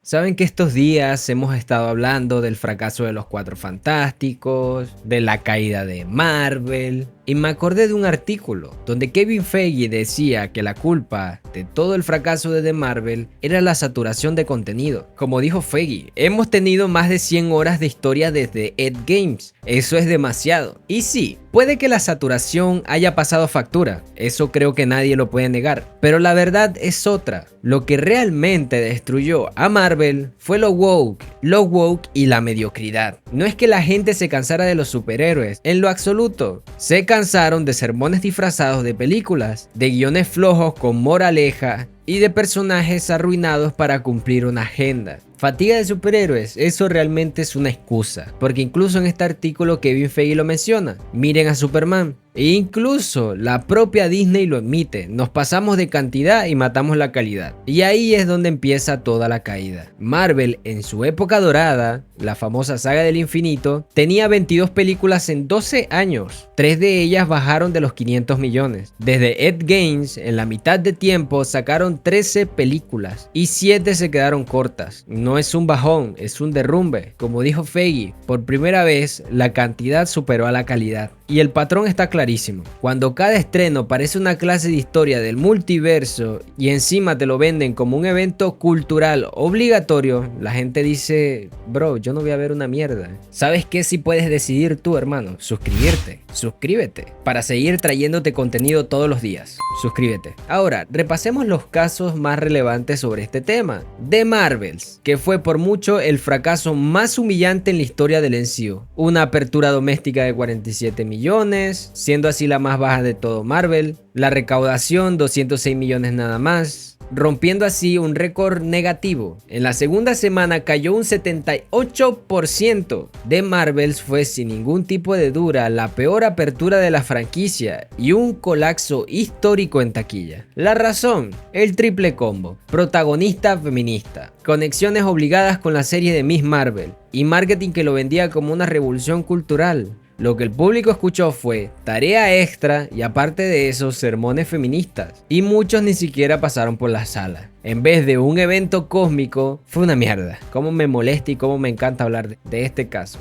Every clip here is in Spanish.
Saben que estos días hemos estado hablando del fracaso de los Cuatro Fantásticos, de la caída de Marvel, y me acordé de un artículo donde Kevin Feige decía que la culpa de todo el fracaso de The Marvel era la saturación de contenido. Como dijo Feige, hemos tenido más de 100 horas de historia desde Ed Games, eso es demasiado. Y sí, puede que la saturación haya pasado factura, eso creo que nadie lo puede negar, pero la verdad es otra. Lo que realmente destruyó a Marvel fue lo woke y la mediocridad. No es que la gente se cansara de los superhéroes, en lo absoluto. Se cansaron de sermones disfrazados de películas, de guiones flojos con moraleja y de personajes arruinados para cumplir una agenda. Fatiga de superhéroes, eso realmente es una excusa, porque incluso en este artículo Kevin Feige lo menciona. Miren a Superman, e incluso la propia Disney lo admite, nos pasamos de cantidad y matamos la calidad. Y ahí es donde empieza toda la caída. Marvel en su época dorada, la famosa saga del infinito, tenía 22 películas en 12 años, 3 de ellas bajaron de los 500 millones. Desde Ed Games, en la mitad de tiempo sacaron 13 películas y 7 se quedaron cortas. No es un bajón, es un derrumbe. Como dijo Feige, por primera vez la cantidad superó a la calidad. Y el patrón está clarísimo. Cuando cada estreno parece una clase de historia del multiverso y encima te lo venden como un evento cultural obligatorio, la gente dice, bro, yo no voy a ver una mierda. ¿Sabes qué? Si puedes decidir tú, hermano, suscríbete para seguir trayéndote contenido todos los días. Suscríbete. Ahora, repasemos los casos más relevantes sobre este tema. The Marvels, que fue por mucho el fracaso más humillante en la historia del MCU. Una apertura doméstica de 47 millones, siendo así la más baja de todo Marvel. La recaudación 206 millones nada más, rompiendo así un récord negativo. En la segunda semana cayó un 78%. The Marvels fue sin ningún tipo de duda la peor apertura de la franquicia y un colapso histórico en taquilla. La razón, el triple combo: protagonista feminista, conexiones obligadas con la serie de Miss Marvel y marketing que lo vendía como una revolución cultural. Lo que el público escuchó fue tarea extra y aparte de eso sermones feministas, y muchos ni siquiera pasaron por la sala. En vez de un evento cósmico, fue una mierda. Cómo me molesta y cómo me encanta hablar de este caso.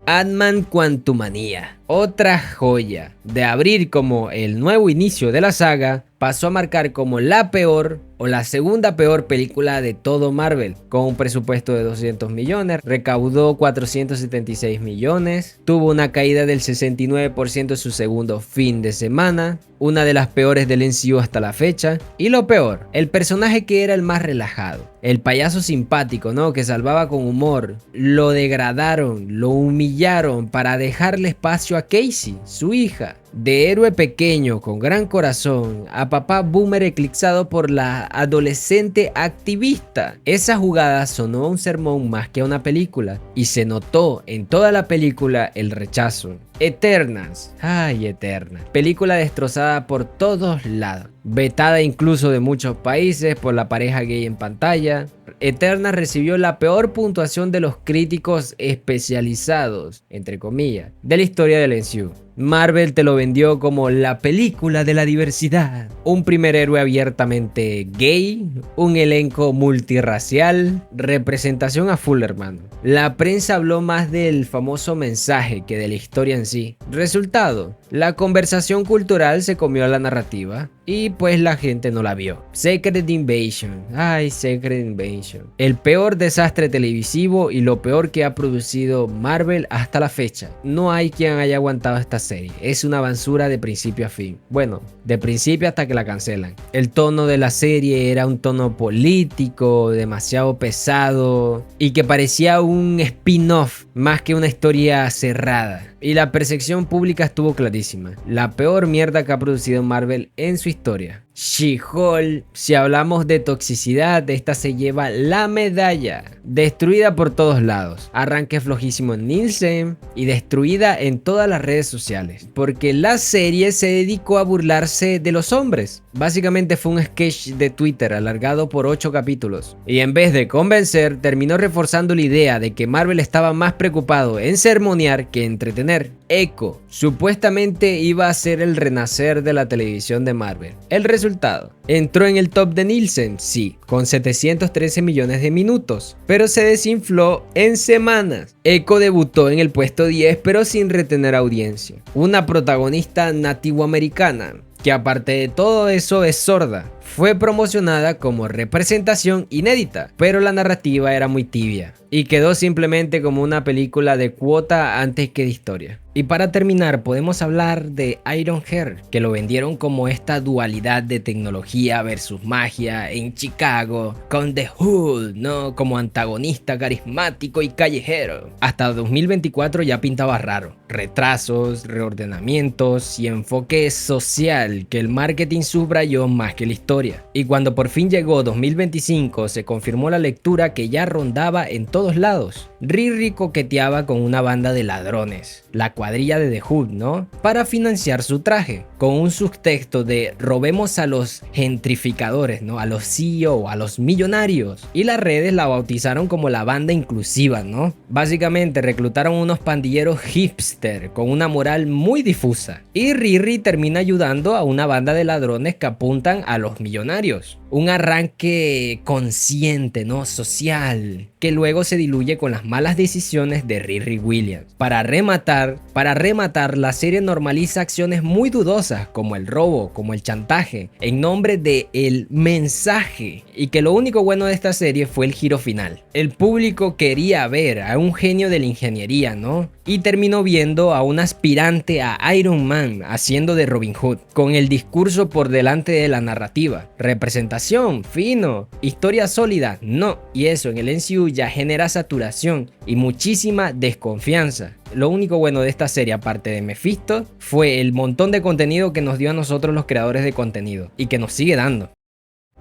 Ant-Man Quantumania, otra joya. De abrir como el nuevo inicio de la saga, pasó a marcar como la peor o la segunda peor película de todo Marvel. Con un presupuesto de 200 millones, recaudó 476 millones, tuvo una caída del 69% en su segundo fin de semana, una de las peores del MCU hasta la fecha. Y lo peor, el personaje que era el más relajado, el payaso simpático, ¿no? Que salvaba con humor, lo degradaron, lo humillaron para dejarle espacio a Casey, su hija. De héroe pequeño con gran corazón a papá boomer eclipsado por la adolescente activista. Esa jugada sonó a un sermón más que a una película y se notó en toda la película el rechazo. Eternals, ay Eternals, película destrozada por todos lados, vetada incluso de muchos países por la pareja gay en pantalla. Eternals recibió la peor puntuación de los críticos especializados, entre comillas, de la historia del MCU. Marvel te lo vendió como la película de la diversidad, un primer héroe abiertamente gay, un elenco multirracial, representación a full, hermano. La prensa habló más del famoso mensaje que de la historia en sí. Resultado, la conversación cultural se comió a la narrativa y pues la gente no la vio. Secret Invasion, ay Secret Invasion, el peor desastre televisivo y lo peor que ha producido Marvel hasta la fecha. No hay quien haya aguantado esta serie, es una basura de principio a fin. Bueno, de principio hasta que la cancelan. El tono de la serie era un tono político, demasiado pesado y que parecía un spin-off más que una historia cerrada. Y la percepción pública estuvo clarísima. La peor mierda que ha producido Marvel en su historia. She-Hulk, si hablamos de toxicidad, esta se lleva la medalla. Destruida por todos lados. Arranque flojísimo en Nielsen y destruida en todas las redes sociales. Porque la serie se dedicó a burlarse de los hombres. Básicamente fue un sketch de Twitter alargado por 8 capítulos. Y en vez de convencer, terminó reforzando la idea de que Marvel estaba más preocupado en sermonear que entretener. Echo supuestamente iba a ser el renacer de la televisión de Marvel. El resultado: entró en el top de Nielsen, sí, con 713 millones de minutos, pero se desinfló en semanas. Echo debutó en el puesto 10, pero sin retener audiencia. Una protagonista nativoamericana, que aparte de todo eso es sorda, fue promocionada como representación inédita, pero la narrativa era muy tibia y quedó simplemente como una película de cuota antes que de historia. Y para terminar, podemos hablar de Ironheart, que lo vendieron como esta dualidad de tecnología versus magia en Chicago, con The Hood, ¿no? Como antagonista carismático y callejero. Hasta 2024 ya pintaba raro. Retrasos, reordenamientos y enfoque social que el marketing subrayó más que la historia. Y cuando por fin llegó 2025, se confirmó la lectura que ya rondaba en todos lados. Riri coqueteaba con una banda de ladrones, la cuadrilla de The Hood, ¿no? Para financiar su traje, con un subtexto de robemos a los gentrificadores, ¿no? A los CEO, a los millonarios. Y las redes la bautizaron como la banda inclusiva, ¿no? Básicamente reclutaron unos pandilleros hipster con una moral muy difusa. Y Riri termina ayudando a una banda de ladrones que apuntan a los millonarios. Un arranque consciente, ¿no? Social, que luego se diluye con las malas decisiones de Riri Williams. Para rematar, la serie normaliza acciones muy dudosas como el robo, como el chantaje, en nombre de el mensaje. Y que lo único bueno de esta serie fue el giro final. El público quería ver a un genio de la ingeniería, ¿no? Y terminó viendo a un aspirante a Iron Man haciendo de Robin Hood, con el discurso por delante de la narrativa. Representación, fino, historia sólida, no. Y eso en el MCU ya genera saturación y muchísima desconfianza. Lo único bueno de esta serie, aparte de Mephisto, fue el montón de contenido que nos dio a nosotros los creadores de contenido y que nos sigue dando.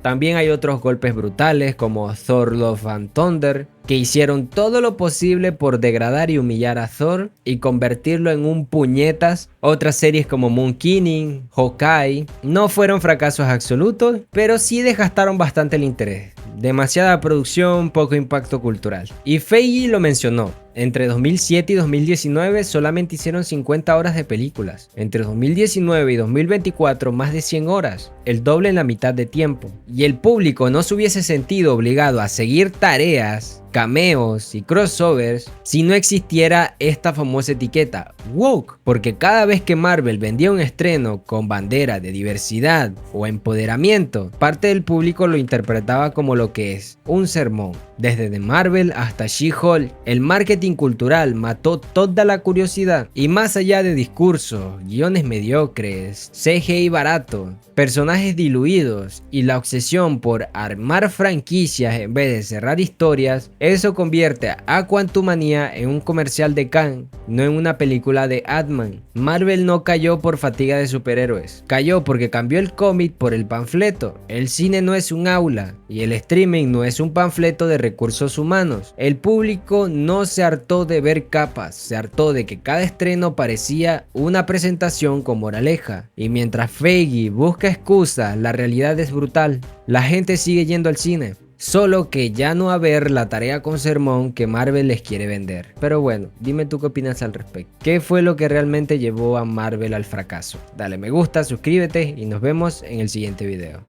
También hay otros golpes brutales como Thor Love and Thunder, que hicieron todo lo posible por degradar y humillar a Thor y convertirlo en un puñetas. Otras series como Moon Kingdom, Hawkeye, no fueron fracasos absolutos, pero sí desgastaron bastante el interés. Demasiada producción, poco impacto cultural. Y Feige lo mencionó. Entre 2007 y 2019 solamente hicieron 50 horas de películas. Entre 2019 y 2024 más de 100 horas, el doble en la mitad de tiempo. Y el público no se hubiese sentido obligado a seguir tareas, cameos y crossovers si no existiera esta famosa etiqueta woke, porque cada vez que Marvel vendía un estreno con bandera de diversidad o empoderamiento, parte del público lo interpretaba como lo que es, un sermón. Desde The Marvel hasta She-Hulk, el marketing cultural mató toda la curiosidad y más allá de discursos, guiones mediocres, CGI barato, personajes diluidos y la obsesión por armar franquicias en vez de cerrar historias, eso convierte a Quantumania en un comercial de Cannes, no en una película de Ant-Man. Marvel no cayó por fatiga de superhéroes, cayó porque cambió el cómic por el panfleto. El cine no es un aula y el streaming no es un panfleto de recursos humanos. El público no se hartó de ver capas, se hartó de que cada estreno parecía una presentación con moraleja. Y mientras Feige busca excusas, la realidad es brutal. La gente sigue yendo al cine, solo que ya no a ver la tarea con sermón que Marvel les quiere vender. Pero bueno, dime tú qué opinas al respecto. ¿Qué fue lo que realmente llevó a Marvel al fracaso? Dale me gusta, suscríbete y nos vemos en el siguiente video.